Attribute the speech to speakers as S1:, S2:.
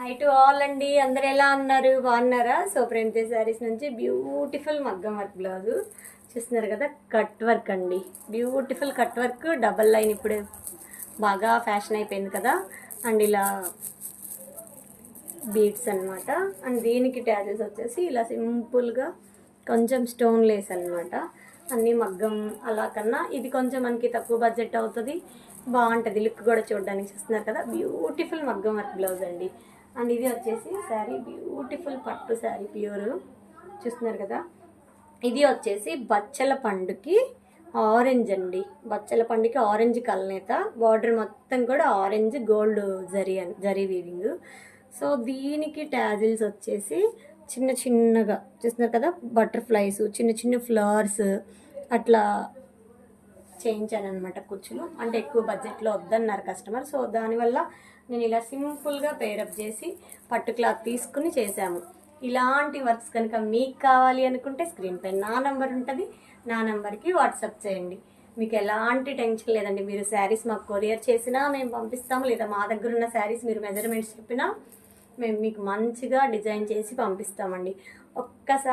S1: High to all అండి, అందరు ఎలా ఉన్నారు? బాగున్నారా? సో ప్రేమితే శారీస్ నుంచి బ్యూటిఫుల్ మగ్గం వర్క్ బ్లౌజు చూస్తున్నారు కదా, కట్ వర్క్ అండి. Beautiful cut work, double line ఇప్పుడు బాగా ఫ్యాషన్ అయిపోయింది కదా. అండ్ ఇలా బీడ్స్ అనమాట. అండ్ దీనికి ట్యాజెస్ వచ్చేసి ఇలా సింపుల్గా కొంచెం స్టోన్ లేస్ అనమాట. అన్నీ మగ్గం అలా కన్నా ఇది కొంచెం మనకి తక్కువ బడ్జెట్ అవుతుంది, బాగుంటుంది లుక్ కూడా చూడడానికి. చూస్తున్నారు కదా, బ్యూటిఫుల్ మగ్గం వర్క్ బ్లౌజ్ అండి. అండ్ ఇది వచ్చేసి శారీ బ్యూటిఫుల్ పట్టు శారీ ప్యూర్. చూస్తున్నారు కదా, ఇది వచ్చేసి బచ్చల పండుకి ఆరెంజ్ అండి. బచ్చల పండుకి ఆరెంజ్ కలనేత, బార్డర్ మొత్తం కూడా orange gold zari weaving. So దీనికి ట్యాజిల్స్ వచ్చేసి చిన్న చిన్నగా చూస్తున్నారు కదా, బటర్ఫ్లైస్, చిన్న చిన్న ఫ్లవర్స్ అట్లా చేయించాను అనమాట. కుచ్చులు అంటే ఎక్కువ బడ్జెట్లో వద్దన్నారు కస్టమర్. సో దానివల్ల నేను ఇలా సింపుల్గా పేరప్ చేసి పట్టు క్లాత్ తీసుకుని చేశాము. ఇలాంటి వర్క్స్ కనుక మీకు కావాలి అనుకుంటే స్క్రీన్ పైన నా నంబర్ ఉంటుంది, నా నంబర్కి వాట్సాప్ చేయండి. మీకు ఎలాంటి టెన్షన్ లేదండి. మీరు శారీస్ మాకు కొరియర్ చేసినా మేము పంపిస్తాము, లేదా మా దగ్గర ఉన్న శారీస్ మీరు మెజర్మెంట్స్ చెప్పినా మేము మీకు మంచిగా డిజైన్ చేసి పంపిస్తామండి. ఒక్కసారి